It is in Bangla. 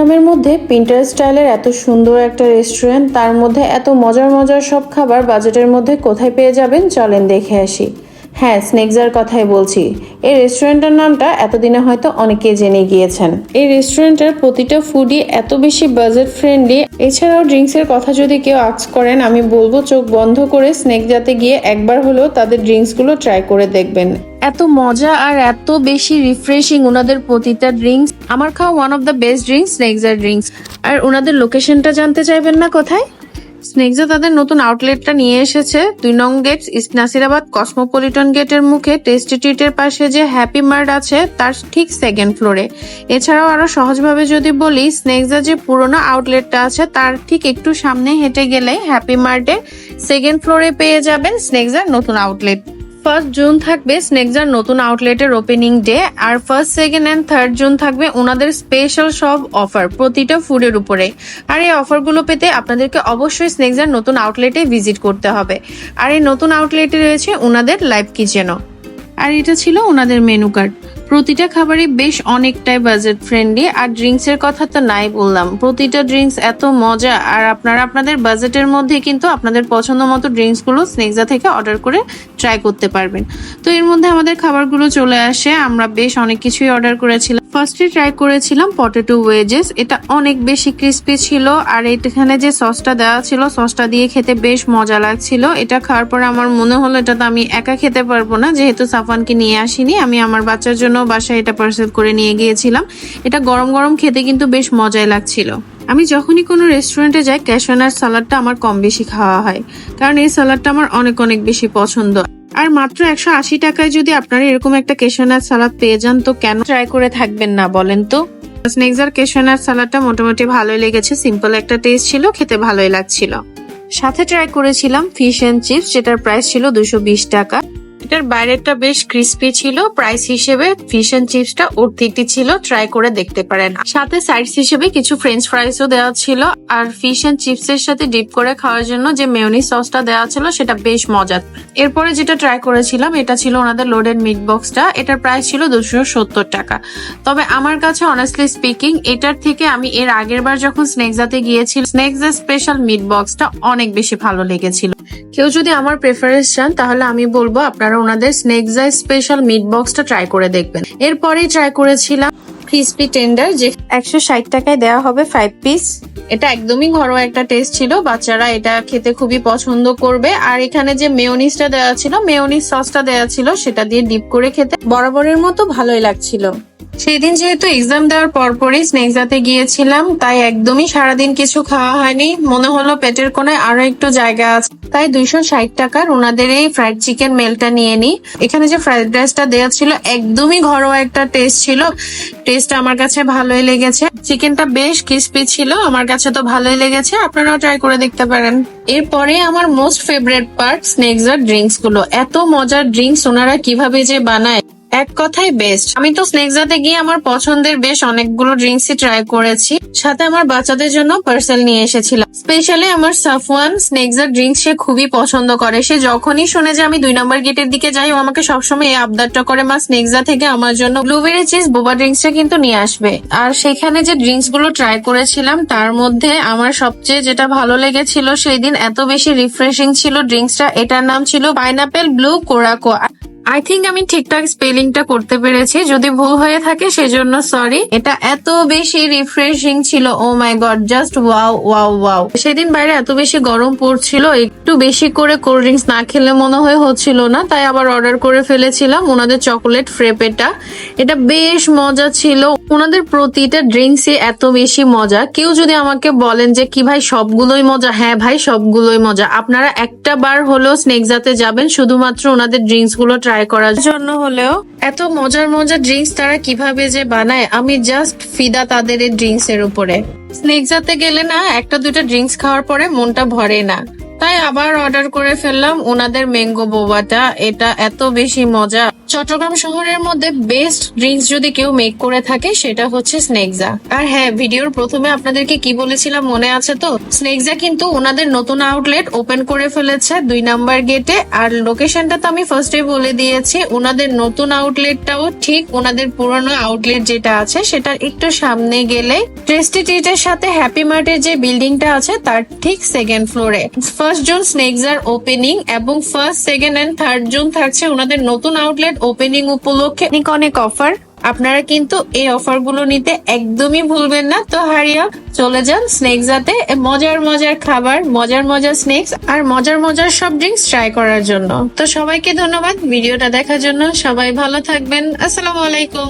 গ্রামের মধ্যে পিন্টার স্টাইলের এত সুন্দর একটা রেস্টুরেন্ট, তার মধ্যে এত মজার মজার সব খাবার বাজেটের মধ্যে কোথায় পেয়ে যাবেন চলেন দেখে আসি। হ্যাঁ, স্নেকজার কথাই বলছি। এই রেস্টুরেন্টের নামটা এতদিনে হয়তো অনেকেই জেনে গিয়েছেন। এই রেস্টুরেন্টের প্রতিটা ফুডই এত বেশি বাজেট ফ্রেন্ডলি। এছাড়াও ড্রিঙ্কসের কথা যদি কেউ আস্ক করেন, আমি বলবো চোখ বন্ধ করে স্নেকজাতে গিয়ে একবার হলেও তাদের ড্রিঙ্কসগুলো ট্রাই করে দেখবেন। এত মজা আর এত বেশি রিফ্রেশিং ওনাদের প্রতিটা ড্রিঙ্কস। আমার খাওয়া one of the best drinks Snackzar drinks. আর ওনাদের লোকেশনটা জানতে চাইবেন না কোথায়? স্নেকজা তাদের নতুন আউটলেটটা নিয়ে এসেছে 2 নং গেট, ইস্ট নাসিরাবাদ কসমোপলিটন গেটের মুখে টেস্টি ট্রিটের পাশে যে হ্যাপি মার্ট আছে তার ঠিক সেকেন্ড ফ্লোরে। এছাড়াও আরো সহজভাবে যদি বলি, স্নেকজা যে পুরোনো আউটলেটটা আছে তার ঠিক একটু সামনে হেঁটে গেলে হ্যাপি মার্টে সেকেন্ড ফ্লোরে পেয়ে যাবেন স্নেকজার নতুন আউটলেট। 1 জুন থাকবে স্নেকজার নতুন আউটলেটের ওপেনিং ডে, আর 1, 2 and 3 জুন থাকবে ওনাদের স্পেশাল সব অফার প্রতিটা ফুডের উপরে। আর এই অফারগুলো পেতে আপনাদেরকে অবশ্যই স্নেকজার নতুন আউটলেটে ভিজিট করতে হবে। আর এই নতুন আউটলেটে রয়েছে ওনাদের লাইভ কিচেনও। আর এটা ছিল ওনাদের মেনু কার্ড। প্রতিটা খাবারই বেশ অনেকটাই বাজেট ফ্রেন্ডলি। আর ড্রিঙ্কস এর কথা তো নাই বললাম, প্রতিটা ড্রিঙ্কস এত মজা। আর আপনারা আপনাদের বাজেটের মধ্যে কিন্তু আপনাদের পছন্দ মতো ড্রিঙ্কস গুলো স্নেকজা থেকে অর্ডার করে ট্রাই করতে পারবেন। তো এর মধ্যে আমাদের খাবারগুলো চলে আসে। আমরা বেশ অনেক কিছুই অর্ডার করেছিলাম। ফার্স্টে ট্রাই করেছিলাম পটেটো ওয়েজেস। এটা অনেক বেশি ক্রিস্পি ছিল, আর এখানে যে সসটা দেওয়া ছিল সসটা দিয়ে খেতে বেশ মজা লাগছিল। এটা খাওয়ার পর আমার মনে হলো এটা তো আমি একা খেতে পারবো না, যেহেতু সাফানকে নিয়ে আসিনি, আমি আমার বাচ্চার জন্য বাসায় এটা পার্সেল করে নিয়ে গিয়েছিলাম। এটা গরম গরম খেতে কিন্তু বেশ মজাই লাগছিল। আমি যখনই কোনো রেস্টুরেন্টে যাই ক্যাশনার সালাডটা আমার কম বেশি খাওয়া হয়, কারণ এই সালাডটা আমার অনেক অনেক বেশি পছন্দ। আর মাত্র 180 টাকায় যদি আপনারা এরকম একটা ক্যাশনার সালাদ পেয়ে যান, তো কেন ট্রাই করে থাকবেন না বলেন তো? স্নেকজার ক্যাশনার সালাডটা মোটামুটি ভালোই লেগেছে। সিম্পল একটা টেস্ট ছিল, খেতে ভালোই লাগছিল। সাথে ট্রাই করেছিলাম ফিশ এন্ড চিপস, যেটার প্রাইস ছিল 220 টাকা। এটার বাইরেটা বেশ ক্রিস্পি ছিল। প্রাইস হিসেবে ফিশ এন্ড চিপসটা অর্থিটি ছিল, ট্রাই করে দেখতে পারেন। সাথে সাইডস হিসেবে কিছু ফ্রেঞ্চ ফ্রাইসও দেওয়া ছিল। আর ফিশ এন্ড চিপস এর সাথে ডিপ করে খাওয়ার জন্য যে মেয়োনিজ সসটা দেওয়া ছিল সেটা বেশ মজার। এরপরে যেটা ট্রাই করেছিলাম এটা ছিল ওনাদের লোডেড মিট বক্সটা। এটার প্রাইস ছিল 270 টাকা। তবে আমার কাছে অনেস্টলি স্পিকিং এটার থেকে আমি এর আগের বার যখন স্নেকজাতে গিয়েছিল স্নেকজা স্পেশাল মিট বক্সটা অনেক বেশি ভালো লেগেছিল। কেউ যদি আমার প্রেফারেন্স চান তাহলে আমি বলবো আপনারা ওনাদের স্নেকজা স্পেশাল মিট বক্সটা ট্রাই করে দেখবেন। এরপরেই ট্রাই করেছিলাম ক্রিসপি টেন্ডার, যে 160 টাকায় দেওয়া হবে 5 পিস। এটা একদমই ঘরোয়া একটা টেস্ট ছিল, বাচ্চারা এটা খেতে খুবই পছন্দ করবে। আর এখানে যে মেয়োনিজটা দেওয়া ছিল, মেয়োনিজ সসটা দেওয়া ছিল, সেটা দিয়ে ডিপ করে খেতে বরাবরের মতো ভালোই লাগছিল। সেই দিন যেহেতু এক্সাম দেওয়ার পরপরই স্নেকজাতে গিয়েছিলাম, তাই একদমই সারাদিন কিছু খাওয়া হয়নি। মনে হলো পেটের কোণায় আরো একটু জায়গা আছে, তাই 260 টাকার ওনাদের এই ফ্রাইড চিকেন মেলটা নিয়ে নিই। এখানে যে ফ্রাইড রাইসটা দেওয়া ছিল একদমই ঘরোয়া একটা টেস্ট ছিল। টেস্ট আমার কাছে ভালোই লেগেছে। চিকেনটা বেশ ক্রিস্পি ছিল, আমার কাছে তো ভালোই লেগেছে। আপনারাও ট্রাই করে দেখতে পারেন। এরপরে আমার মোস্ট ফেভারিট পার্ট স্নেকজার ড্রিঙ্কস গুলো। এত মজার ড্রিঙ্কস ওনারা কিভাবে যে বানায়, এক কথায় বেস্ট। আমি তো স্নেকজাতে গিয়ে আমার পছন্দের বেশ অনেকগুলো ড্রিঙ্কসই ট্রাই করেছি, সাথে আমার বাচ্চাদের জন্য পার্সেল নিয়ে এসেছিলাম। স্পেশালি আমার সাফওয়ান স্নেকজার ড্রিঙ্কস সে খুবই পছন্দ করে। সে যখনই শুনে যে আমি 2 নম্বর গেটের দিকে যাই, ও আমাকে সবসময় এই আবদারটা করে, মা স্নেকজা থেকে আমার জন্য ব্লুবেরি চিজ বোবা ড্রিঙ্কসটা কিন্তু নিয়ে আসবে। আর সেখানে যে ড্রিঙ্কস গুলো ট্রাই করেছিলাম তার মধ্যে আমার সবচেয়ে যেটা ভালো লেগেছিল সেই দিন, এত বেশি রিফ্রেশিং ছিল ড্রিঙ্কসটা, এটার নাম ছিল pineapple blue coraco. I think আমি ঠিকঠাক স্পেলিংটা করতে পেরেছি, যদি ভুল হয়ে থাকে সেজন্য সরি। এটা এত বেশি রিফ্রেশিং ছিল, oh my god, just wow wow wow. সেদিন বাইরে এত বেশি গরম পড়ছিল, একটু বেশি করে কোল্ড ড্রিঙ্কস না খেলে মনে হচ্ছিল না, তাই আবার অর্ডার করে ফেলেছিলাম ওনাদের চকোলেট ফ্রেপেটা। এটা বেশ মজা ছিল। ওনাদের প্রতিটা ড্রিঙ্কসই এত বেশি মজা। কেউ যদি আমাকে বলেন যে কি ভাই সবগুলোই মজা, হ্যাঁ ভাই সবগুলোই মজা। আপনারা একটা বার হলেও স্নেকজাতে যাবেন শুধুমাত্র ওনাদের ড্রিঙ্কস গুলো ট্রাই করার জন্য হলেও। এত মজার মজার ড্রিঙ্কস তারা কিভাবে যে বানায়, আমি জাস্ট ফিদা তাদের এই ড্রিঙ্কস এর উপরে। স্নেকজাতে গেলে না একটা দুটা ড্রিঙ্কস খাওয়ার পরে মনটা ভরে না, তাই আবার অর্ডার করে ফেললাম ওনাদের ম্যাঙ্গো বোবাটা। এটা এত বেশি মজা, চট্টগ্রাম শহরের মধ্যে বেস্ট ড্রিঙ্কস যদি কেউ মেক করে থাকে সেটা হচ্ছে স্নেকজা। আর হ্যাঁ, ভিডিওর প্রথমে আপনাদেরকে কি বলেছিলাম মনে আছে তো? স্নেকজা কিন্তু ওনাদের নতুন আউটলেট ওপেন করে ফেলেছে 2 নাম্বার গেটে। আর লোকেশনটা তো আমি ফার্স্টে বলে দিয়েছি। ওনাদের নতুন আউটলেটটাও ঠিক ওনাদের পুরনো আউটলেট যেটা আছে সেটার একটু সামনে গেলে টেস্টি ট্রিটের সাথে হ্যাপি মার্টের যে বিল্ডিংটা আছে তার ঠিক সেকেন্ড ফ্লোরে 1 জুন স্নেকজার ওপেনিং, এবং 1, 2 and 3 জুন থাকছে ওনাদের নতুন আউটলেট ওপেনিং উপলক্ষে অনেক অফার। আপনারা কিন্তু এই অফার গুলো নিতে একদমই ভুলবেন না। তো হারিয়া চলে যান স্নেকজাতে মজার মজার খাবার, মজার মজার স্নেক্স আর মজার মজার সব ড্রিঙ্কস ট্রাই করার জন্য। তো সবাইকে ধন্যবাদ ভিডিওটা দেখার জন্য। সবাই ভালো থাকবেন। আসসালামু আলাইকুম।